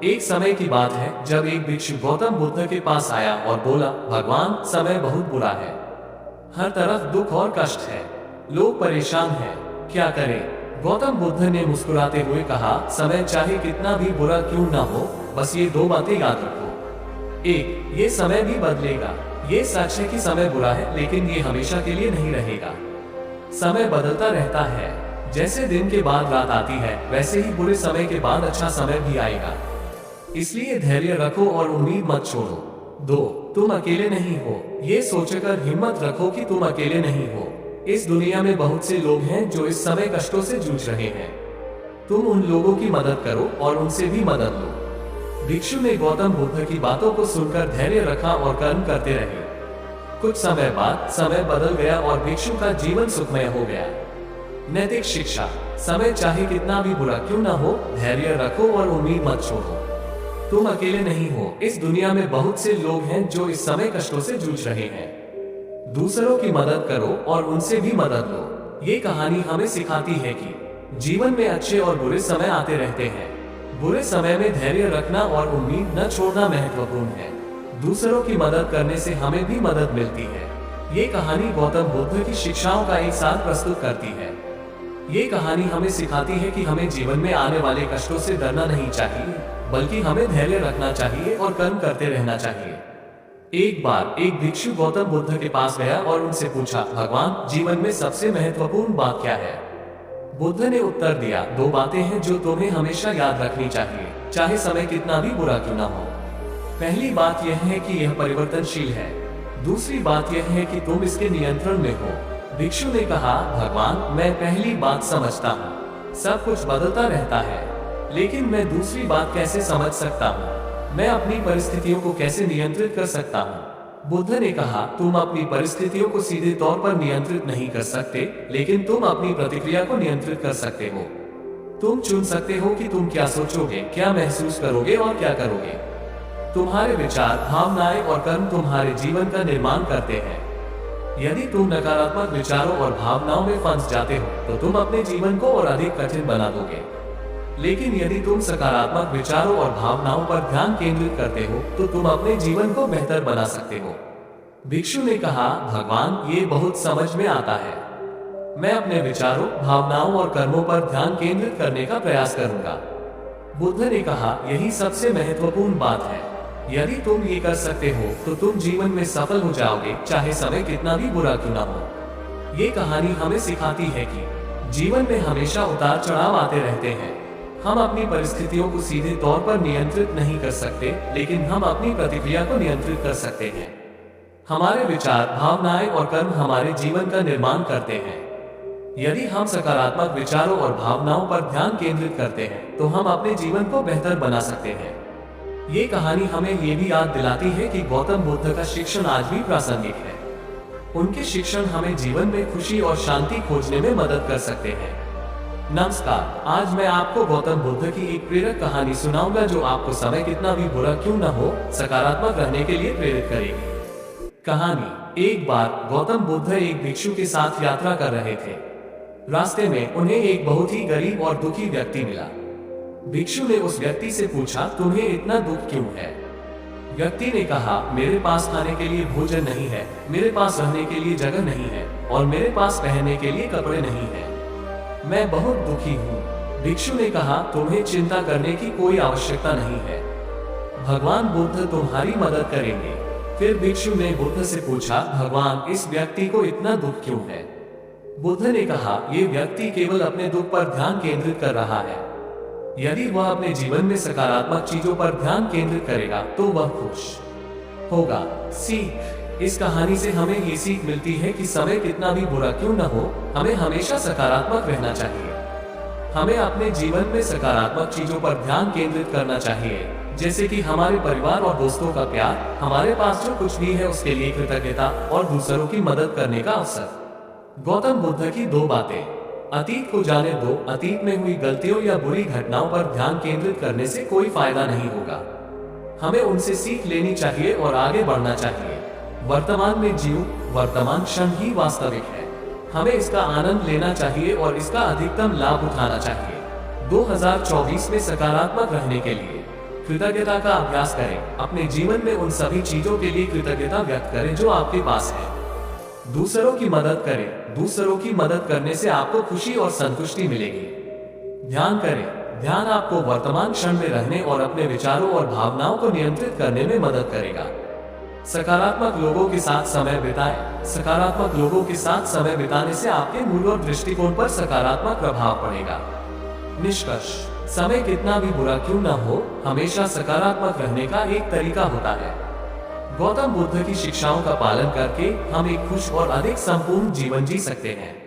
एक समय की बात है जब एक भिक्षु गौतम बुद्ध के पास आया और बोला, भगवान, समय बहुत बुरा है। हर तरफ दुख और कष्ट है। लोग परेशान हैं। क्या करें? गौतम बुद्ध ने मुस्कुराते हुए कहा, समय चाहे कितना भी बुरा क्यों ना हो, बस ये दो बातें याद रखो। एक, ये समय भी बदलेगा। ये सच है कि समय बुरा है, लेकिन ये हमेशा के लिए नहीं रहेगा। समय बदलता रहता है। जैसे दिन के बाद रात आती है, वैसे ही बुरे समय के बाद अच्छा समय भी आएगा। इसलिए धैर्य रखो और उम्मीद मत छोड़ो। दो, तुम अकेले नहीं हो। ये सोचकर हिम्मत रखो कि तुम अकेले नहीं हो। इस दुनिया में बहुत से लोग हैं जो इस समय कष्टों से जूझ रहे हैं। तुम उन लोगों की मदद करो और उनसे भी मदद लो। भिक्षु ने गौतम बुद्ध की बातों को सुनकर धैर्य रखा और कर्म करते रहे। कुछ समय बाद समय बदल गया और भिक्षु का जीवन सुखमय हो गया। नैतिक शिक्षा। समय चाहे कितना भी बुरा क्यों ना हो, धैर्य रखो और उम्मीद मत छोड़ो। तुम अकेले नहीं हो। इस दुनिया में बहुत से लोग हैं जो इस समय कष्टों से जूझ रहे हैं। दूसरों की मदद करो और उनसे भी मदद लो। ये कहानी हमें सिखाती है कि जीवन में अच्छे और बुरे समय आते रहते हैं। बुरे समय में धैर्य रखना और उम्मीद न छोड़ना महत्वपूर्ण है। दूसरों की मदद करने से हमें भी मदद मिलती है। ये कहानी गौतम बुद्ध की शिक्षाओं का एक साथ प्रस्तुत करती है। ये कहानी हमें सिखाती है कि हमें जीवन में आने वाले कष्टों से डरना नहीं चाहिए, बल्कि हमें धैर्य रखना चाहिए और कर्म करते रहना चाहिए। एक बार एक भिक्षु गौतम बुद्ध के पास गया और उनसे पूछा, भगवान, जीवन में सबसे महत्वपूर्ण बात क्या है? बुद्ध ने उत्तर दिया, दो बातें हैं जो तुम्हें हमेशा याद रखनी चाहिए, चाहे समय कितना भी बुरा क्यों ना हो। पहली बात यह है कि यह परिवर्तनशील है। दूसरी बात यह है कि तुम इसके नियंत्रण में हो। भिक्षु ने कहा, भगवान, मैं पहली बात समझता हूँ, सब कुछ बदलता रहता है, लेकिन मैं दूसरी बात कैसे समझ सकता हूँ? मैं अपनी परिस्थितियों को कैसे नियंत्रित कर सकता हूँ? बुद्ध ने कहा, तुम अपनी परिस्थितियों को सीधे तौर पर नियंत्रित नहीं कर सकते, लेकिन तुम अपनी प्रतिक्रिया को नियंत्रित कर सकते हो। तुम चुन सकते हो कि तुम क्या सोचोगे, क्या महसूस करोगे और क्या करोगे। तुम्हारे विचार, भावनाएं और कर्म तुम्हारे जीवन का निर्माण करते हैं। यदि तुम नकारात्मक विचारों और भावनाओं में फंस जाते हो, तो तुम अपने जीवन को और अधिक कठिन बना दोगे। लेकिन यदि तुम सकारात्मक विचारों और भावनाओं पर ध्यान केंद्रित करते हो, तो तुम अपने जीवन को बेहतर बना सकते हो। भिक्षु ने कहा, भगवान, ये बहुत समझ में आता है। मैं अपने विचारों, भावनाओं और कर्मों पर ध्यान केंद्रित करने का प्रयास करूंगा। बुद्ध ने कहा, यही सबसे महत्वपूर्ण बात है। यदि तुम ये कर सकते हो, तो तुम जीवन में सफल हो जाओगे, चाहे समय कितना भी बुरा क्यों ना हो। ये कहानी हमें सिखाती है कि जीवन में हमेशा उतार चढ़ाव आते रहते हैं। हम अपनी परिस्थितियों को सीधे तौर पर नियंत्रित नहीं कर सकते, लेकिन हम अपनी प्रतिक्रिया को नियंत्रित कर सकते हैं। हमारे विचार, भावनाएं और कर्म हमारे जीवन का निर्माण करते हैं। यदि हम सकारात्मक विचारों और भावनाओं पर ध्यान केंद्रित करते हैं, तो हम अपने जीवन को बेहतर बना सकते हैं। ये कहानी हमें ये भी याद दिलाती है कि गौतम बुद्ध का शिक्षण आज भी प्रासंगिक है। उनके शिक्षण हमें जीवन में खुशी और शांति खोजने में मदद कर सकते हैं। नमस्कार, आज मैं आपको गौतम बुद्ध की एक प्रेरक कहानी सुनाऊंगा जो आपको समय कितना भी बुरा क्यों न हो, सकारात्मक रहने के लिए प्रेरित करेगी। कहानी। एक बार गौतम बुद्ध एक भिक्षु के साथ यात्रा कर रहे थे। रास्ते में उन्हें एक बहुत ही गरीब और दुखी व्यक्ति मिला। भिक्षु ने उस व्यक्ति से पूछा, तुम्हें इतना दुख क्यों है? व्यक्ति ने कहा, मेरे पास खाने के लिए भोजन नहीं है, मेरे पास रहने के लिए जगह नहीं है और मेरे पास पहनने के लिए कपड़े नहीं है। मैं बहुत दुखी हूँ। भिक्षु ने कहा, तुम्हें चिंता करने की कोई आवश्यकता नहीं है, भगवान बुद्ध तुम्हारी मदद करेंगे। फिर भिक्षु ने बुद्ध से पूछा, भगवान, इस व्यक्ति को इतना दुख क्यों है? बुद्ध ने कहा, ये व्यक्ति केवल अपने दुख पर ध्यान केंद्रित कर रहा है। यदि वह अपने जीवन में सकारात्मक चीजों पर ध्यान केंद्रित करेगा, तो वह खुश होगा। सीख। इस कहानी से हमें ये सीख मिलती है कि समय कितना भी बुरा क्यों न हो, हमें हमेशा सकारात्मक रहना चाहिए। हमें अपने जीवन में सकारात्मक चीजों पर ध्यान केंद्रित करना चाहिए, जैसे कि हमारे परिवार और दोस्तों का प्यार, हमारे पास जो कुछ भी है उसके लिए कृतज्ञता और दूसरों की मदद करने का अवसर। गौतम बुद्ध की दो बातें। अतीत को जाने दो। अतीत में हुई गलतियों या बुरी घटनाओं पर ध्यान केंद्रित करने से कोई फायदा नहीं होगा। हमें उनसे सीख लेनी चाहिए और आगे बढ़ना चाहिए। वर्तमान में जियो। वर्तमान क्षण ही वास्तविक है। हमें इसका आनंद लेना चाहिए और इसका अधिकतम लाभ उठाना चाहिए। 2024 में सकारात्मक रहने के लिए कृतज्ञता का अभ्यास करें। अपने जीवन में उन सभी चीजों के लिए कृतज्ञता व्यक्त करें जो आपके पास है। दूसरों की मदद करें। दूसरों की मदद करने से आपको खुशी और संतुष्टि मिलेगी। ध्यान करें। ध्यान आपको वर्तमान क्षण में रहने और अपने विचारों और भावनाओं को नियंत्रित करने में मदद करेगा। सकारात्मक लोगों के साथ समय बिताएं। सकारात्मक लोगों के साथ समय बिताने से आपके मूड और दृष्टिकोण पर सकारात्मक प्रभाव पड़ेगा। निष्कर्ष, समय कितना भी बुरा क्यों न हो, हमेशा सकारात्मक रहने का एक तरीका होता है। गौतम बुद्ध की शिक्षाओं का पालन करके हम एक खुश और अधिक संपूर्ण जीवन जी सकते हैं।